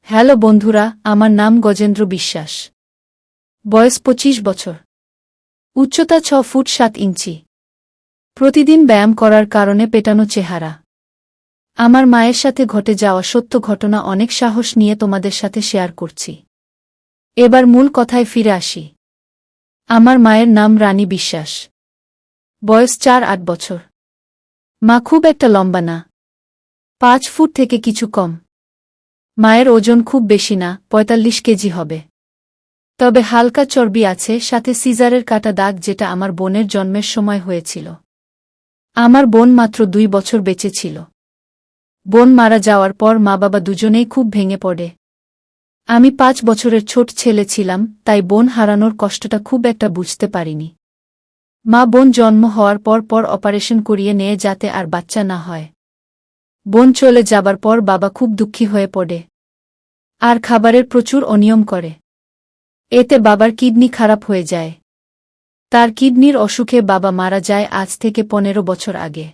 Hello বন্ধুরা, আমার নাম গজেন্দ্র বিশ্বাস। বয়স ২৫ বছর। উচ্চতা ৬ ফুট ৭ ইঞ্চি। প্রতিদিন ব্যায়াম করার কারণে পেটানো চেহারা। আমার মায়ের সাথে ঘটে যাওয়া সত্য ঘটনা অনেক সাহস নিয়ে তোমাদের সাথে শেয়ার করছি। এবার মূল কথায় ফিরে আসি। আমার মায়ের নাম রানী বিশ্বাস। বয়স ৪-৮ বছর। মা খুব একটা লম্বা না, ৫ ফুট থেকে কিছু কম। মায়ের ওজন খুব বেশি না, ৪৫ কেজি হবে। তবে হালকা চর্বি আছে, সাথে সিজারের কাটা দাগ, যেটা আমার বোনের জন্মের সময় হয়েছিল। আমার বোন মাত্র ২ বছর বেঁচে ছিল। বোন মারা যাওয়ার পর মা বাবা দুজনেই খুব ভেঙে পড়ে। আমি ৫ বছরের ছোট ছেলে ছিলাম, তাই বোন হারানোর কষ্টটা খুব একটা বুঝতে পারিনি। মা বোন জন্ম হওয়ার পর অপারেশন করিয়ে নেয় যাতে আর বাচ্চা না হয়। বোন চলে যাবার পর বাবা খুব দুঃখী হয়ে পড়ে আর খাবারের প্রচুর অনিয়ম করে। এতে বাবার কিডনি খারাপ হয়ে যায়। তার কিডনির অসুখে বাবা মারা যায় আজ থেকে ১৫ বছর আগে।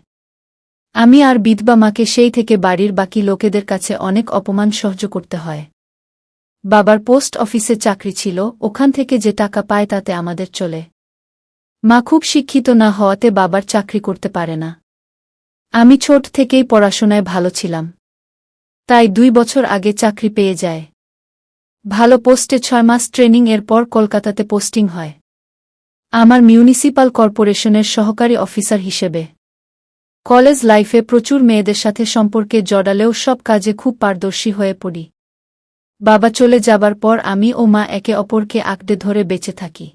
আমি আর বিধবা মাকে সেই থেকে বাড়ির বাকি লোকেদের কাছে অনেক অপমান সহ্য করতে হয়। বাবার পোস্ট অফিসে চাকরি ছিল, ওখান থেকে যে টাকা পায় তাতে আমাদের চলে। মা খুব শিক্ষিত না হওয়াতে বাবার চাকরি করতে পারে না। আমি ছোট থেকেই পড়াশোনায় ভালো ছিলাম, তাই ২ বছর আগে চাকরি পেয়ে যায়। ভালো পোস্টে ৬ মাস ট্রেনিং এর পর কলকাতাতে পোস্টিং হয় আমার মিউনিসিপাল কর্পোরেশনের সহকারী অফিসার হিসেবে। কলেজ লাইফে প্রচুর মেয়েদের সাথে সম্পর্কে জড়ালেও সব কাজে খুব পারদর্শী হয়ে পড়ি। বাবা চলে যাবার পর আমি ও মা একে অপরকে আঁকড়ে ধরে বেঁচে থাকি।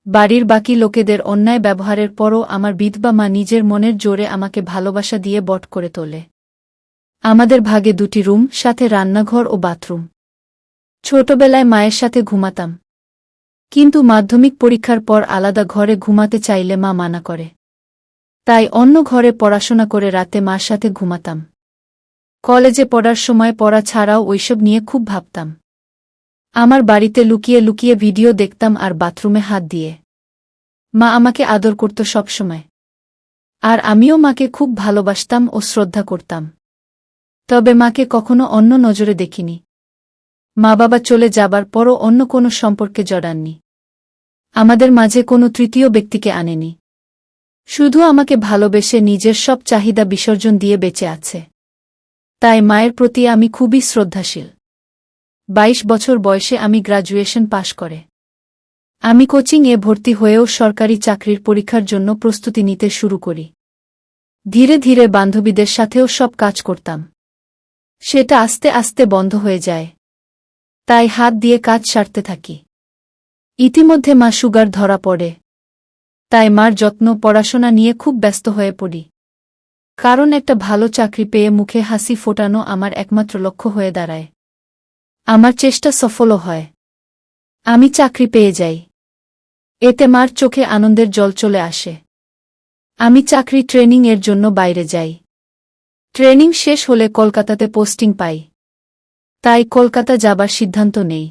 বাড়ির বাকি লোকেদের অন্যায় ব্যবহারের পরও আমার বিধবা মা নিজের মনের জোরে আমাকে ভালোবাসা দিয়ে বট করে তোলে। আমাদের ভাগে ২টি রুম, সাথে রান্নাঘর ও বাথরুম। ছোটবেলায় মায়ের সাথে ঘুমাতাম, কিন্তু মাধ্যমিক পরীক্ষার পর আলাদা ঘরে ঘুমাতে চাইলে মা মানা করে। তাই অন্য ঘরে পড়াশোনা করে রাতে মার সাথে ঘুমাতাম। কলেজে পড়ার সময় পড়া ছাড়াও ওইসব নিয়ে খুব ভাবতাম। আমার বাড়িতে লুকিয়ে লুকিয়ে ভিডিও দেখতাম আর বাথরুমে হাত দিয়ে। মা আমাকে আদর করত সবসময়, আর আমিও মাকে খুব ভালোবাসতাম ও শ্রদ্ধা করতাম। তবে মাকে কখনো অন্য নজরে দেখিনি। মা বাবা চলে যাবার পরও অন্য কোনো সম্পর্কে জড়াননি। আমাদের মাঝে কোনো তৃতীয় ব্যক্তিকে আনেনি। শুধু আমাকে ভালোবেসে নিজের সব চাহিদা বিসর্জন দিয়ে বেঁচে আছে। তাই মায়ের প্রতি আমি খুবই শ্রদ্ধাশীল। ২২ বছর বয়সে আমি গ্র্যাজুয়েশন পাশ করে আমি কোচিংয়ে ভর্তি হয়েও সরকারি চাকরির পরীক্ষার জন্য প্রস্তুতি নিতে শুরু করি। ধীরে ধীরে বান্ধবীদের সাথেও সব কাজ করতাম। সেটা আস্তে আস্তে বন্ধ হয়ে যায়, তাই হাত দিয়ে কাজ সারতে থাকি। ইতিমধ্যে মা সুগার ধরা পড়ে, তাই মার যত্ন, পড়াশোনা নিয়ে খুব ব্যস্ত হয়ে পড়ি। কারণ একটা ভালো চাকরি পেয়ে মুখে হাসি ফোটানো আমার একমাত্র লক্ষ্য হয়ে দাঁড়ায়। আমার চেষ্টা সফলও হয়। আমি চাকরি পেয়ে যাই। এতে মার চোখে আনন্দের জল চলে আসে। আমি চাকরি ট্রেনিং এর জন্য বাইরে যাই। ট্রেনিং শেষ হলে কলকাতাতে পোস্টিং পাই। তাই কলকাতা যাবার সিদ্ধান্ত নেই।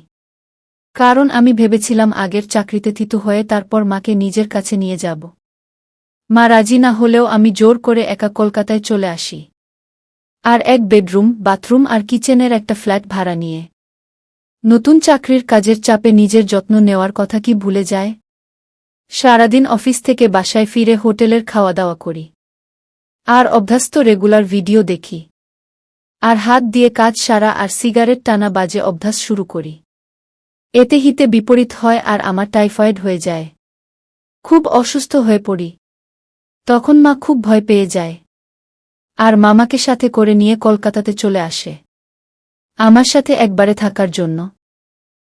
কারণ আমি ভেবেছিলাম আগের চাকরিতে থিতু হয়ে তারপর মাকে নিজের কাছে নিয়ে যাব। মা রাজি না হলেও আমি জোর করে একা কলকাতায় চলে আসি। আর এক বেডরুম, বাথরুম আর কিচেনের একটা ফ্ল্যাট ভাড়া নিয়ে। নতুন চাকরির কাজের চাপে নিজের যত্ন নেওয়ার কথা কি ভুলে যায়? সারাদিন অফিস থেকে বাসায় ফিরে হোটেলের খাওয়া দাওয়া করি। আর অভ্যস্ত রেগুলার ভিডিও দেখি। আর হাত দিয়ে কাজ সারা আর সিগারেট টানা বাজে অভ্যাস শুরু করি। এতে হিতে বিপরীত হয় আর আমার টাইফয়েড হয়ে যায়। খুব অসুস্থ হয়ে পড়ি। তখন মা খুব ভয় পেয়ে যায় আর মামাকে সাথে করে নিয়ে কলকাতাতে চলে আসে আমার সাথে একবারে থাকার জন্য।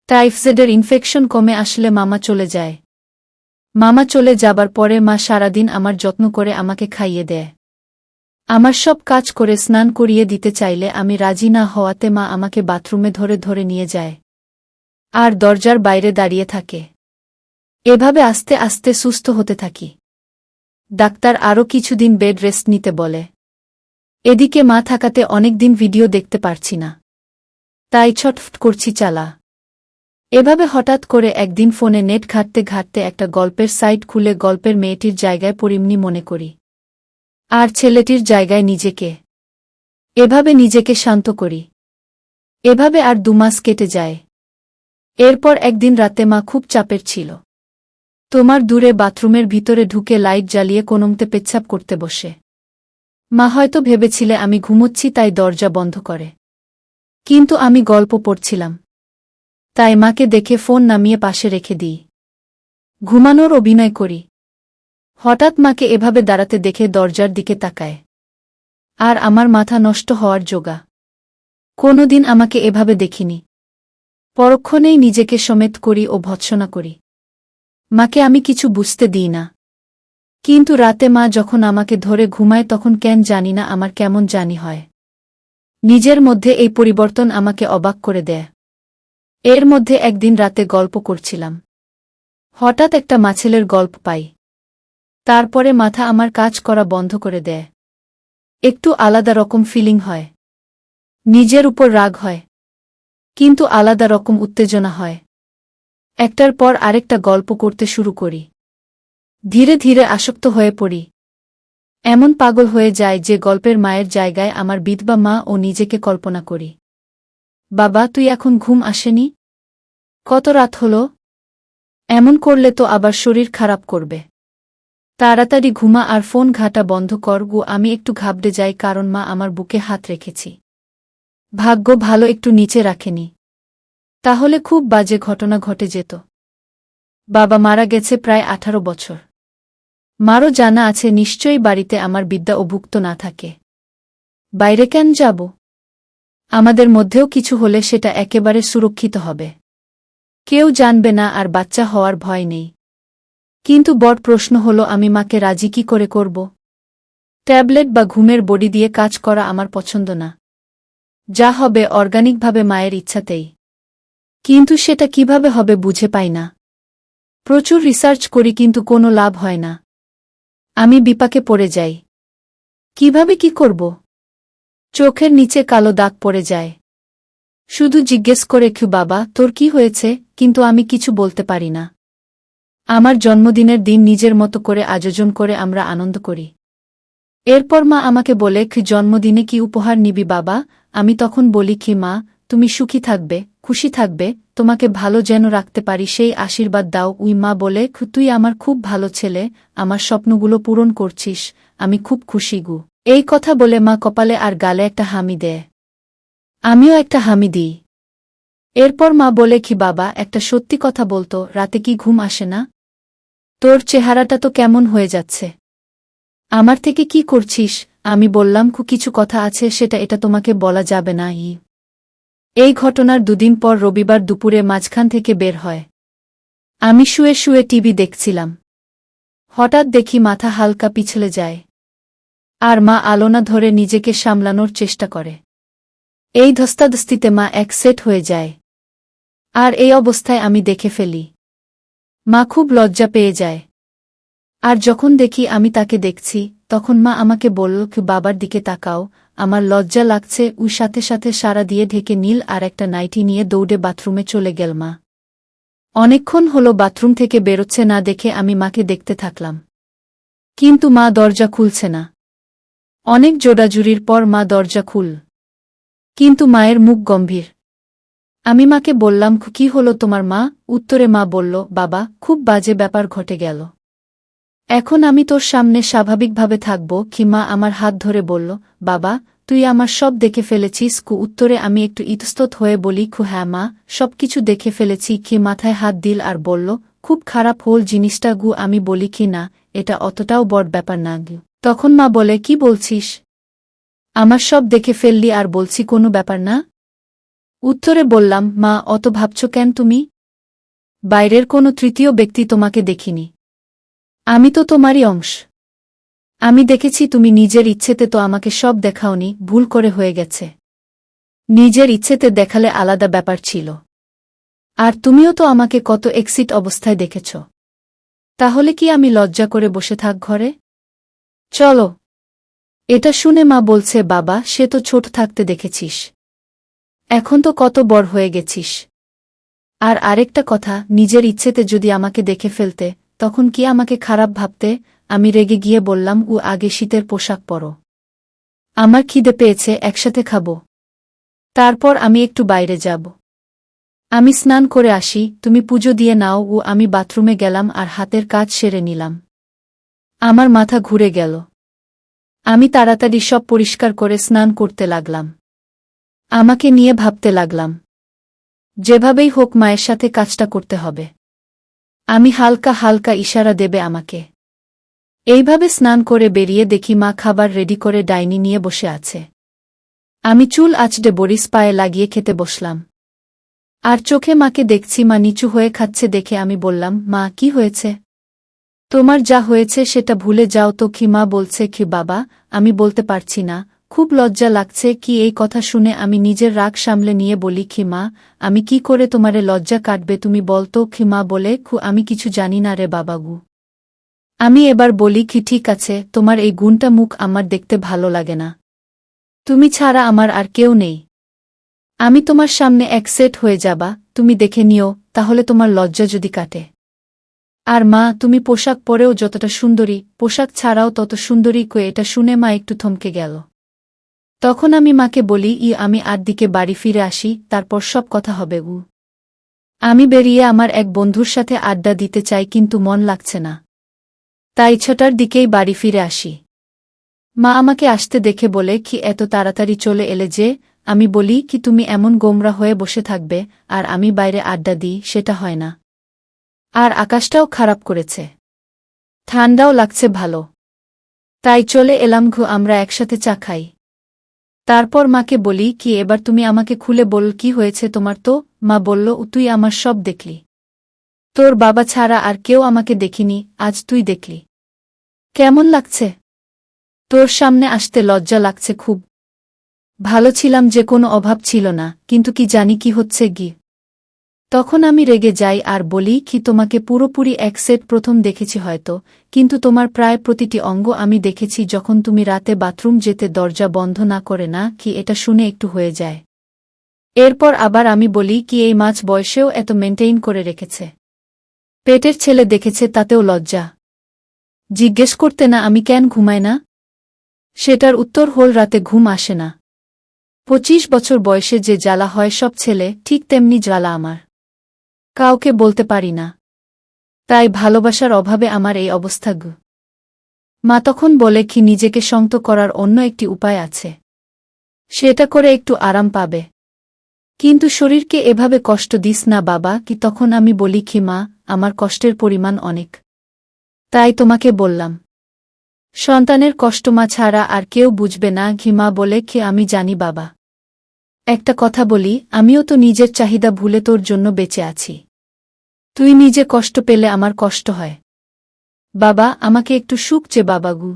টাইফয়েডের ইনফেকশন কমে আসলে মামা চলে যায়। মামা চলে যাবার পরে মা সারাদিন আমার যত্ন করে আমাকে খাইয়ে দেয়। আমার সব কাজ করে স্নান করিয়ে দিতে চাইলে আমি রাজি না হওয়াতে মা আমাকে বাথরুমে ধরে ধরে নিয়ে যায় আর দরজার বাইরে দাঁড়িয়ে থাকে। এভাবে আস্তে আস্তে সুস্থ হতে থাকি। ডাক্তার আরও কিছুদিন বেড রেস্ট নিতে বলে। এদিকে মা থাকাতে অনেকদিন ভিডিও দেখতে পারছি না, তাই ছটফট করছি চালা। এভাবে হঠাৎ করে একদিন ফোনে নেট ঘাঁটতে ঘাঁটতে একটা গল্পের সাইট খুলে গল্পের মেয়েটির জায়গায় পরিমনি মনে করি, আর ছেলেটির জায়গায় নিজেকে। এভাবে নিজেকে শান্ত করি। এভাবে আর 2 মাস কেটে যায়। এরপর একদিন রাতে মা খুব চাপের ছিল। তোমার দূরে বাথরুমের ভিতরে ঢুকে লাইট জ্বালিয়ে কোনমতে পেচ্ছাপ করতে বসে। মা হয়তো ভেবেছিলে আমি ঘুমোচ্ছি তাই দরজা বন্ধ করে। কিন্তু আমি গল্প পড়ছিলাম। তাই মাকে দেখে ফোন নামিয়ে পাশে রেখে দিই। ঘুমানোর অভিনয় করি। হঠাৎ মাকে এভাবে দাঁড়াতে দেখে দরজার দিকে তাকায়। আর আমার মাথা নষ্ট হওয়ার জোগা। কোনোদিন আমাকে এভাবে দেখিনি। পরক্ষণেই নিজেকে সমেত করি ও ভৎসনা করি। মাকে আমি কিছু বুঝতে দিই না। কিন্তু রাতে মা যখন আমাকে ধরে ঘুমায় তখন কেন জানি না আমার কেমন জানি হয়। নিজের মধ্যে এই পরিবর্তন আমাকে অবাক করে দেয়। এর মধ্যে একদিন রাতে গল্প করছিলাম। হঠাৎ একটা মাছেলের গল্প পাই। তারপরে মাথা আমার কাজ করা বন্ধ করে দেয়। একটু আলাদা রকম ফিলিং হয়। নিজের উপর রাগ হয়। কিন্তু আলাদা রকম উত্তেজনা হয়। একটার পর আরেকটা গল্প করতে শুরু করি। ধীরে ধীরে আসক্ত হয়ে পড়ি। এমন পাগল হয়ে যায় যে গল্পের মায়ের জায়গায় আমার বিধবা মা ও নিজেকে কল্পনা করি। বাবা, তুই এখন ঘুম আসেনি? কত রাত হলো? এমন করলে তো আবার শরীর খারাপ করবে। তাড়াতাড়ি ঘুমা আর ফোন ঘাঁটা বন্ধ কর গো। আমি একটু ঘাবড়ে যাই কারণ মা আমার বুকে হাত রেখেছি। ভাগ্য ভালো একটু নিচে রাখেনি। তাহলে খুব বাজে ঘটনা ঘটে যেত। বাবা মারা গেছে প্রায় 18 বছর। মারও জানা আছে নিশ্চয়ই বাড়িতে আমার বিদ্যা অভুক্ত না থাকে। বাইরে কেন যাব? আমাদের মধ্যেও কিছু হলে সেটা একেবারে সুরক্ষিত হবে। কেউ জানবে না আর বাচ্চা হওয়ার ভয় নেই। কিন্তু বড় প্রশ্ন হলো আমি মাকে রাজি কি করে করব? ট্যাবলেট বা ঘুমের বড়ি দিয়ে কাজ করা আমার পছন্দ না। যা হবে অর্গানিকভাবে মায়ের ইচ্ছাতেই। কিন্তু সেটা কিভাবে হবে বুঝে পাই না। প্রচুর রিসার্চ করি কিন্তু কোনো লাভ হয় না। আমি বিপাকে পড়ে যাই। কিভাবে কি করব? চোখের নিচে কালো দাগ পড়ে যায়। শুধু জিজ্ঞেস করে বাবা তোর কি হয়েছে, কিন্তু আমি কিছু বলতে পারি না। আমার জন্মদিনের দিন নিজের মতো করে আয়োজন করে আমরা আনন্দ করি। এরপর মা আমাকে বলে জন্মদিনে কি উপহার নিবি বাবা? আমি তখন বলি মা, তুমি সুখী থাকবে, খুশি থাকবে, তোমাকে ভালো যেন রাখতে পারি সেই আশীর্বাদ দাও। উই মা বলে তুই আমার খুব ভালো ছেলে, আমার স্বপ্নগুলো পূরণ করছিস, আমি খুব খুশি গু। এই কথা বলে মা কপালে আর গালে একটা হামি দেয়। আমিও একটা হামি দিই। এরপর মা বলে বাবা একটা সত্যি কথা বলতো, রাতে কি ঘুম আসে না? তোর চেহারাটা তো কেমন হয়ে যাচ্ছে। আমার থেকে কি করছিস? আমি বললাম কিছু কথা আছে সেটা এটা তোমাকে বলা যাবে না। এই ঘটনার 2 দিন পর রবিবার দুপুরে মাঝখান থেকে বের হয়। আমি শুয়ে শুয়ে টিভি দেখছিলাম। হঠাৎ দেখি মাথা হালকা পিছলে যায়। আর মা আলোনা ধরে নিজেকে সামলানোর চেষ্টা করে। এই ধস্তাধস্তিতে মা এক সেট হয়ে যায়। আর এই অবস্থায় আমি দেখে ফেলি। মা খুব লজ্জা পেয়ে যায়। আর যখন দেখি আমি তাকে দেখছি, তখন মা আমাকে বলল বাবার দিকে তাকাও, আমার লজ্জা লাগছে। ওই সাথে সাথে সারা দিয়ে ঢেকে নীল আর একটা নাইটি নিয়ে দৌড়ে বাথরুমে চলে গেল মা। অনেকক্ষণ হলো বাথরুম থেকে বেরোচ্ছে না দেখে আমি মাকে দেখতে থাকলাম। কিন্তু মা দরজা খুলছে না। অনেক জোড়াজুড়ির পর মা দরজা খুল। কিন্তু মায়ের মুখ গম্ভীর। আমি মাকে বললাম কি হলো তোমার মা? উত্তরে মা বলল, বাবা, খুব বাজে ব্যাপার ঘটে গেল। এখন আমি তোর সামনে স্বাভাবিকভাবে থাকব কি? মা আমার হাত ধরে বলল, বাবা, তুই আমার সব দেখে ফেলেছিস? উত্তরে আমি একটু ইতস্তত হয়ে বলি হ্যাঁ মা, সবকিছু দেখে ফেলেছি। কি মাথায় হাত দিল আর বলল, খুব খারাপ হল জিনিসটা গু। আমি বলি না, এটা অতটাও বড় ব্যাপার না গু। তখন মা বলে, কি বলছিস? আমার সব দেখে ফেললি আর বলছি কোনো ব্যাপার না? উত্তরে বললাম, মা অত ভাবছ কেন তুমি? বাইরের কোনো তৃতীয় ব্যক্তি তোমাকে দেখিনি। আমি তো তোমারই অংশ। আমি দেখেছি তুমি নিজের ইচ্ছেতে তো আমাকে সব দেখাওনি, ভুল করে হয়ে গেছে। নিজের ইচ্ছেতে দেখালে আলাদা ব্যাপার ছিল। আর তুমিও তো আমাকে কত এক্সিট অবস্থায় দেখেছ। তাহলে কি আমি লজ্জা করে বসে থাক ঘরে? চলো। এটা শুনে মা বলছে, বাবা, সে তো ছোট থাকতে দেখেছিস। এখন তো কত বড় হয়ে গেছিস। আর আরেকটা কথা, নিজের ইচ্ছেতে যদি আমাকে দেখে ফেলতে, তখন কি আমাকে খারাপ ভাবতে? আমি রেগে গিয়ে বললাম, আগে শীতের পোশাক পরো। আমার খিদে পেয়েছে, একসাথে খাবো। তারপর আমি একটু বাইরে যাব। আমি স্নান করে আসি, তুমি পুজো দিয়ে নাও। ও আমি বাথরুমে গেলাম আর হাতের কাজ সেরে নিলাম। আমার মাথা ঘুরে গেল। আমি তাড়াতাড়ি সব পরিষ্কার করে স্নান করতে লাগলাম। আমাকে নিয়ে ভাবতে লাগলাম, যেভাবেই হোক মায়ের সাথে কাজটা করতে হবে। আমি হালকা হালকা ইশারা দেবে আমাকে। এইভাবে স্নান করে বেরিয়ে দেখি মা খাবার রেডি করে ডাইনি নিয়ে বসে আছে। আমি চুল আঁচড়ে বরিস পায়ে লাগিয়ে খেতে বসলাম। আর চোখে মাকে দেখছি মা নিচু হয়ে খাচ্ছে দেখে আমি বললাম, মা কি হয়েছে? তোমার যা হয়েছে সেটা ভুলে যাও তো। কি মা বলছে কি বাবা? আমি বলতে পারছি না, খুব লজ্জা লাগছে। কি এই কথা শুনে আমি নিজের রাগ সামলে নিয়ে বলি, কি মা, আমি কি করে তোমারে লজ্জা কাটবে তুমি বলতো? কি মা বলে, আমি কিছু জানি না রে বাবাগু। আমি এবার বলি, কি ঠিক আছে, তোমার এই গুণটা মুখ আমার দেখতে ভালো লাগে না। তুমি ছাড়া আমার আর কেউ নেই। আমি তোমার সামনে এক সেট হয়ে যাবা, তুমি দেখে নিও, তাহলে তোমার লজ্জা যদি কাটে। আর মা, তুমি পোশাক পরেও যতটা সুন্দরী, পোশাক ছাড়াও তত সুন্দরী। এটা শুনে মা একটু থমকে গেল। তখন আমি মাকে বলি, আমি আর দিকে বাড়ি ফিরে আসি, তারপর সব কথা হবে। আমি বেরিয়ে আমার এক বন্ধুর সাথে আড্ডা দিতে চাই, কিন্তু মন লাগছে না। তাই 6টার দিকেই বাড়ি ফিরে আসি। মা আমাকে আসতে দেখে বলে, কি এত তাড়াতাড়ি চলে এলে যে? আমি বলি, কি তুমি এমন গোমরা হয়ে বসে থাকবে আর আমি বাইরে আড্ডা দিই, সেটা হয় না। আর আকাশটাও খারাপ করেছে, ঠান্ডাও লাগছে ভালো। তাই চলে এলাম। আমরা একসাথে চা খাই। তারপর মাকে বলি, কি এবার তুমি আমাকে খুলে বল, কি হয়েছে তোমার? তো মা বলল, তুই আমার সব দেখলি। তোর বাবা ছাড়া আর কেউ আমাকে দেখিনি, আজ তুই দেখলি। কেমন লাগছে? তোর সামনে আসতে লজ্জা লাগছে খুব। ভালো ছিলাম যে, কোনো অভাব ছিল না, কিন্তু কি জানি কি হচ্ছে গি। তখন আমি রেগে যাই আর বলি, কি তোমাকে পুরোপুরি এক সেট প্রথম দেখেছি হয়তো, কিন্তু তোমার প্রায় প্রতিটি অঙ্গ আমি দেখেছি যখন তুমি রাতে বাথরুম যেতে দরজা বন্ধ না করে না। কি এটা শুনে একটু হয়ে যায়। এরপর আবার আমি বলি, কি এই মাঝ বয়সেও এত মেনটেইন করে রেখেছে। পেটের ছেলে দেখেছে তাতেও লজ্জা। জিজ্ঞেস করতে না আমি কেন ঘুমাই না? সেটার উত্তর হল, রাতে ঘুম আসে না। 25 বছর বয়সে যে জ্বালা হয় সব ছেলে, ঠিক তেমনি জ্বালা আমার। কাউকে বলতে পারি না। তাই ভালোবাসার অভাবে আমার এই অবস্থা। মা তখন বলে, কি নিজেকে শক্ত করার অন্য একটি উপায় আছে, সেটা করে একটু আরাম পাবে। কিন্তু শরীরকে এভাবে কষ্ট দিস না বাবা। কি তখন আমি বলি, কি মা, আমার কষ্টের পরিমাণ অনেক, তাই তোমাকে বললাম। সন্তানের কষ্ট মা ছাড়া আর কেউ বুঝবে না। মা বলে, কি আমি জানি বাবা। একটা কথা বলি, আমিও তো নিজের চাহিদা ভুলে তোর জন্য বেঁচে আছি। তুই নিজে কষ্ট পেলে আমার কষ্ট হয়। বাবা, আমাকে একটু সুখ চে বাবাগু।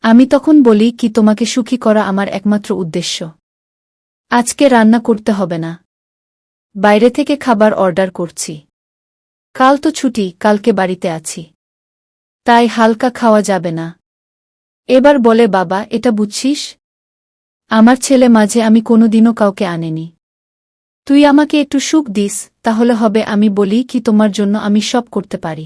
আমি তখন বলি, কি তোমাকে সুখী করা আমার একমাত্র উদ্দেশ্য। আজকে রান্না করতে হবে না, বাইরে থেকে খাবার অর্ডার করছি। কাল তো ছুটি, কালকে বাড়িতে আছি, তাই হালকা খাওয়া যাবে না। এবার বলে, বাবা এটা বুঝছিস? আমার ছেলে মাঝে আমি কোনোদিনও কাউকে আনেনি। তুই আমাকে একটু সুখ দিস, তাহলে হবে। আমি বলি, কি তোমার জন্য আমি সব করতে পারি।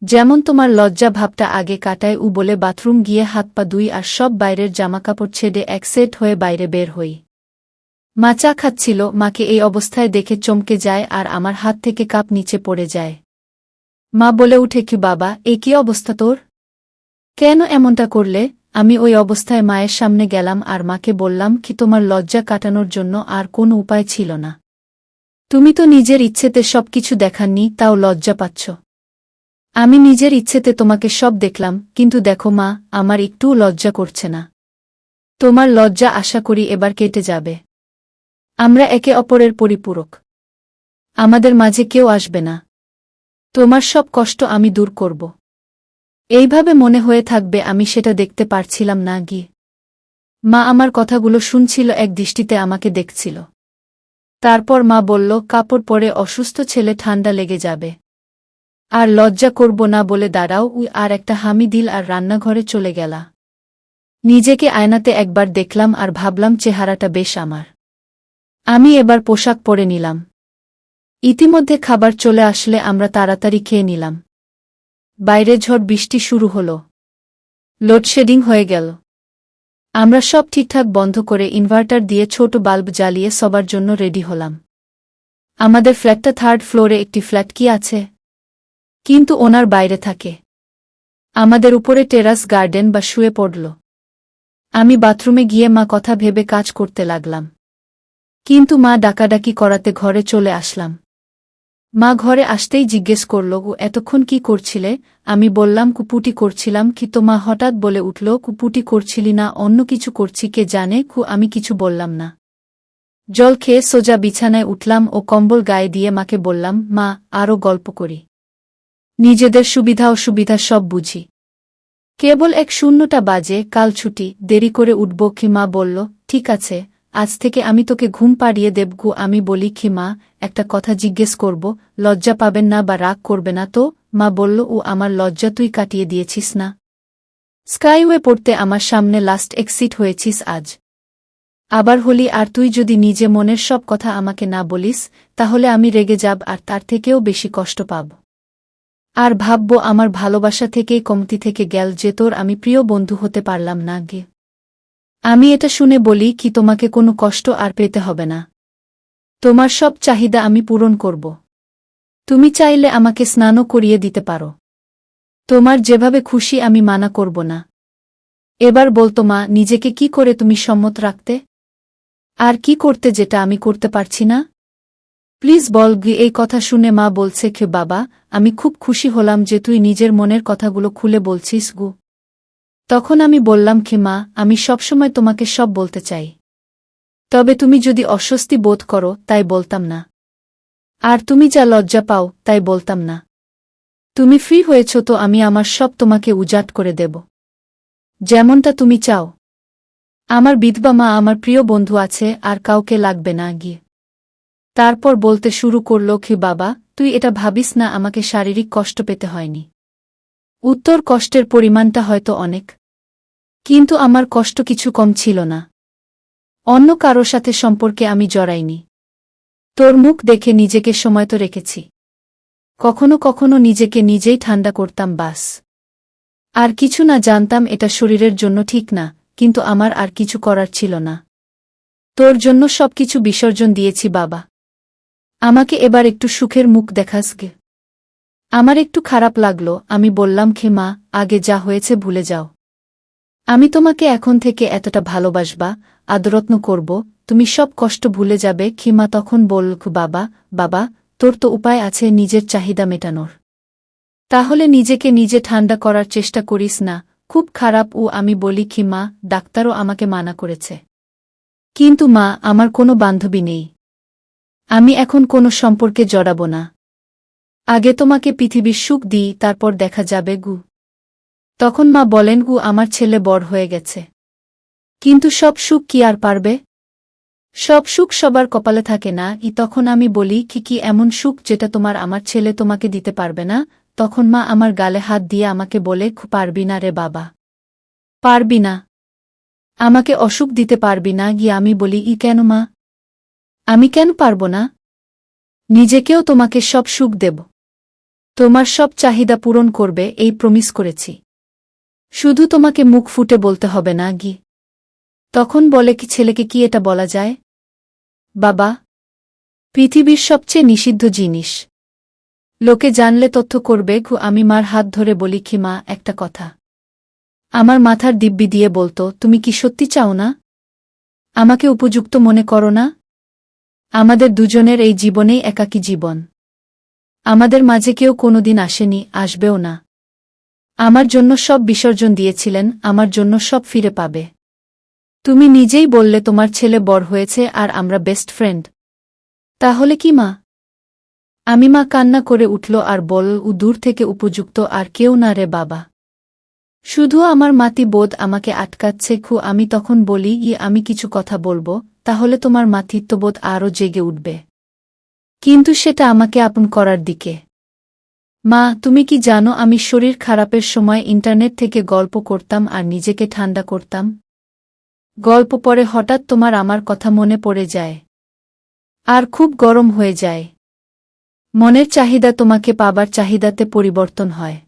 যেমন তোমার লজ্জা ভাবটা আগে কাটায়। বলে বাথরুম গিয়ে হাত পা ধুই আর সব বাইরের জামাকাপড় ছেড়ে এক সেট হয়ে বাইরে বের হই। মা চা খাচ্ছিল, মাকে এই অবস্থায় দেখে চমকে যায় আর আমার হাত থেকে কাপ নিচে পড়ে যায়। মা বলে উঠে, কি বাবা, এ কি অবস্থা তোর? কেন এমনটা করলে? আমি ওই অবস্থায় মায়ের সামনে গেলাম আর মাকে বললাম, কি তোমার লজ্জা কাটানোর জন্য আর কোনো উপায় ছিল না। তুমি তো নিজের ইচ্ছেতে সবকিছু দেখাননি, তাও লজ্জা পাচ্ছ। আমি নিজের ইচ্ছেতে তোমাকে সব দেখলাম, কিন্তু দেখো মা, আমার একটুও লজ্জা করছে না। তোমার লজ্জা আশা করি এবার কেটে যাবে। আমরা একে অপরের পরিপূরক। আমাদের মাঝে কেউ আসবে না। তোমার সব কষ্ট আমি দূর করব। এইভাবে মনে হয়ে থাকবে, আমি সেটা দেখতে পারছিলাম না। মা আমার কথাগুলো শুনছিল, এক দৃষ্টিতে আমাকে দেখছিল। তারপর মা বলল, কাপড় পরে অসুস্থ ছেলে, ঠান্ডা লেগে যাবে। আর লজ্জা করব না বলে দাঁড়াও। আর একটা হামি দিল আর রান্নাঘরে চলে গেলা। নিজেকে আয়নাতে একবার দেখলাম আর ভাবলাম, চেহারাটা বেশ আমার। আমি এবার পোশাক পরে নিলাম। ইতিমধ্যে খাবার চলে আসলে আমরা তাড়াতাড়ি খেয়ে নিলাম। বাইরে ঝড় বৃষ্টি শুরু হল। লোডশেডিং হয়ে গেল। আমরা সব ঠিকঠাক বন্ধ করে ইনভার্টার দিয়ে ছোট বাল্ব জ্বালিয়ে সবার জন্য রেডি হলাম। আমাদের ফ্ল্যাটটা 3rd ফ্লোরে, একটি ফ্ল্যাট কি আছে, কিন্তু ওনার বাইরে থাকে। আমাদের উপরে টেরাস গার্ডেন বা শুয়ে পড়ল। আমি বাথরুমে গিয়ে মা কথা ভেবে কাজ করতে লাগলাম, কিন্তু মা ডাকাডাকি করাতে ঘরে চলে আসলাম। মা ঘরে আসতেই জিজ্ঞেস করল, ও এতক্ষণ কি করছিলে? আমি বললাম, কুপুটি করছিলাম। কি তো মা হঠাৎ বলে উঠল, কুপুটি করছিলি না, অন্য কিছু করছি, কে জানে। আমি কিছু বললাম না। জল খেয়ে সোজা বিছানায় উঠলাম ও কম্বল গায়ে দিয়ে মাকে বললাম, মা, আরও গল্প করি, নিজেদের সুবিধা অসুবিধা সব বুঝি। কেবল 1:00 বাজে, কাল ছুটি, দেরি করে উঠব। কি মা বলল, ঠিক আছে, আজ থেকে আমি তোকে ঘুম পাড়িয়ে দেব। আমি বলি, কি মা, একটা কথা জিজ্ঞেস করব, লজ্জা পাবেন না বা রাগ করবে না তো? মা বলল, ও আমার লজ্জা তুই কাটিয়ে দিয়েছিস না। স্কাইওয়ে পড়তে আমার সামনে লাস্ট এক্সিট হয়েছিস আজ। আবার হলি, আর তুই যদি নিজে মনের সব কথা আমাকে না বলিস, তাহলে আমি রেগে যাব আর তার থেকেও বেশি কষ্ট পাব। আর ভাবব আমার ভালোবাসা থেকেই কমতি থেকে গেল যে তোর আমি প্রিয় বন্ধু হতে পারলাম না। আমি এটা শুনে বলি, কি তোমাকে কোনো কষ্ট আর পেতে হবে না। তোমার সব চাহিদা আমি পূরণ করব। তুমি চাইলে আমাকে স্নানও করিয়ে দিতে পারো। তোমার যেভাবে খুশি, আমি মানা করব না। এবার বলতো মা, নিজেকে কি করে তুমি সম্মত রাখতে? আর কি করতে যেটা আমি করতে পারছি না? প্লিজ বল। এই কথা শুনে মা বলছে, কে বাবা, আমি খুব খুশি হলাম যে তুই নিজের মনের কথাগুলো খুলে বলছিস গু। তখন আমি বললাম, কে মা, আমি সবসময় তোমাকে সব বলতে চাই, তবে তুমি যদি অস্বস্তি বোধ করো তাই বলতাম না। আর তুমি যা লজ্জা পাও তাই বলতাম না। তুমি ফ্রি হয়েছ তো আমি আমার সব তোমাকে উজাট করে দেব, যেমনটা তুমি চাও। আমার বিধবা মা, আমার প্রিয় বন্ধু আছে, আর কাউকে লাগবে না। তারপর বলতে শুরু করল, কি বাবা, তুই এটা ভাবিস না আমাকে শারীরিক কষ্ট পেতে হয়নি। উত্তর, কষ্টের পরিমাণটা হয়তো অনেক, কিন্তু আমার কষ্ট কিছু কম ছিল না। অন্য কারো সাথে সম্পর্কে আমি জড়াইনি। তোর মুখ দেখে নিজেকে সময় তো রেখেছি। কখনো কখনো নিজেকে নিজেই ঠান্ডা করতাম, বাস। আর কিছু না। জানতাম এটা শরীরের জন্য ঠিক না, কিন্তু আমার আর কিছু করার ছিল না। তোর জন্য সবকিছু বিসর্জন দিয়েছি বাবা। আমাকে এবার একটু সুখের মুখ দেখাস গে। আমার একটু খারাপ লাগলো। আমি বললাম, কে মা, আগে যা হয়েছে ভুলে যাও। আমি তোমাকে এখন থেকে এতটা ভালোবাসবা, আদরত্ন করব, তুমি সব কষ্ট ভুলে যাবে। খিমা তখন বলল, বাবা, বাবা, তোর তো উপায় আছে নিজের চাহিদা মেটানোর। তাহলে নিজেকে নিজে ঠান্ডা করার চেষ্টা করিস না। খুব খারাপ। আমি বলি, খিমা, ডাক্তারও আমাকে মানা করেছে। কিন্তু মা, আমার কোনো বান্ধবী নেই। আমি এখন কোনো সম্পর্কে জড়াব না। আগে তোমাকে পৃথিবীর সুখ দিই, তারপর দেখা যাবে। তখন মা বলেন, আমার ছেলে বড় হয়ে গেছে, কিন্তু সব সুখ কি আর পারবে? সব সুখ সবার কপালে থাকে না। তখন আমি বলি, কি এমন সুখ যেটা আমার ছেলে তোমাকে দিতে পারবে না? তখন মা আমার গালে হাত দিয়ে আমাকে বলে, পারবি না রে বাবা, পারবি না, আমাকে অসুখ দিতে পারবি না। আমি বলি, কেন মা, আমি কেন পারব না? নিজেকেও তোমাকে সব সুখ দেব, তোমার সব চাহিদা পূরণ করবে, এই প্রমিস করেছি। শুধু তোমাকে মুখ ফুটে বলতে হবে না। তখন বলে, কি ছেলেকে কি এটা বলা যায়? বাবা, পৃথিবীর সবচেয়ে নিষিদ্ধ জিনিস, লোকে জানলে তথ্য করবে। আমি মার হাত ধরে বলি, কি মা, একটা কথা। আমার মাথার দিব্যি দিয়ে বলতো, তুমি কি সত্যি চাও না? আমাকে উপযুক্ত মনে করো না? আমাদের দুজনের এই জীবনেই একাকী জীবন। আমাদের মাঝে কেউ কোনোদিন আসেনি, আসবেও না। আমার জন্য সব বিসর্জন দিয়েছিলেন, আমার জন্য সব ফিরে পাবে। তুমি নিজেই বললে তোমার ছেলে বড় হয়েছে আর আমরা বেস্ট ফ্রেন্ড। তাহলে কি মা? আমি মা কান্না করে উঠল আর বলল, দূর থেকে উপযুক্ত আর কেউ না রে বাবা, শুধু আমার মাতি বোধ আমাকে আটকাচ্ছে। আমি তখন বলি, আমি কিছু কথা বলবো, তাহলে তোমার মাতৃত্ববোধ আরও জেগে উঠবে, কিন্তু সেটা আমাকে আপন করার দিকে। মা, তুমি কি জানো আমি শরীর খারাপের সময় ইন্টারনেট থেকে গল্প করতাম আর নিজেকে ঠান্ডা করতাম। গল্প পড়ে হঠাৎ তোমার আমার কথা মনে পড়ে যায়, আর খুব গরম হয়ে যায়। মনের চাহিদা তোমাকে পাবার চাহিদাতে পরিবর্তন হয়,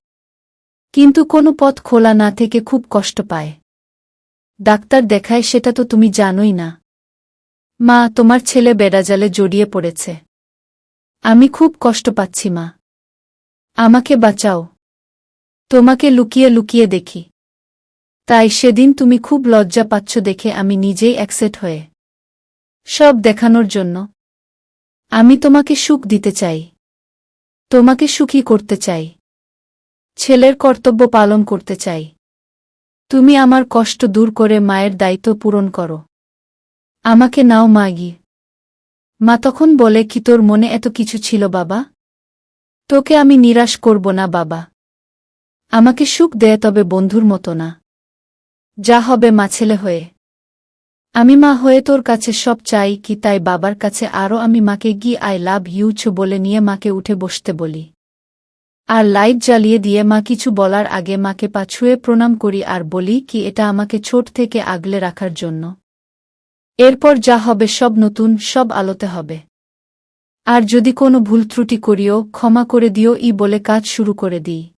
কিন্তু কোনো পথ খোলা না থেকে খুব কষ্ট পায়। ডাক্তার দেখায় সেটা তো তুমি জানোই না। মা, তোমার ছেলে বেড়াজালে জড়িয়ে পড়েছে। আমি খুব কষ্ট পাচ্ছি মা। আমাকে বাঁচাও। তোমাকে লুকিয়ে লুকিয়ে দেখি। তাই সেদিন তুমি খুব লজ্জা পাচ্ছ দেখে আমি নিজেই অ্যাকসেপ্ট হয়ে সব দেখানোর জন্য। আমি তোমাকে সুখ দিতে চাই। তোমাকে সুখী করতে চাই। ছেলের কর্তব্য পালন করতে চাই। তুমি আমার কষ্ট দূর করে মায়ের দায়িত্ব পূরণ করো। আমাকে নাও মাগি। মা তখন বলে, কি তোর মনে এত কিছু ছিল বাবা? তোকে আমি নিরাশ করব না বাবা। আমাকে সুখ দেয়, তবে বন্ধুর মতো না। যা হবে মা ছেলে হয়ে। আমি মা হয়ে তোর কাছে সব চাই কি, তাই বাবার কাছে আরও আমি মাকে গিয়ে আই লাভ ইউ বলে নিয়ে মাকে উঠে বসতে বলি। আর লাইট জ্বালিয়ে দিয়ে মা কিছু বলার আগে মাকে পা ছুঁয়ে প্রণাম করি আর বলি কি এটা আমাকে ছোট থেকে আগলে রাখার জন্য। এরপর যা হবে সব নতুন, সব আলোতে হবে। আর যদি কোনো ভুল ত্রুটি করিও ক্ষমা করে দিও বলে কাজ শুরু করে দিই।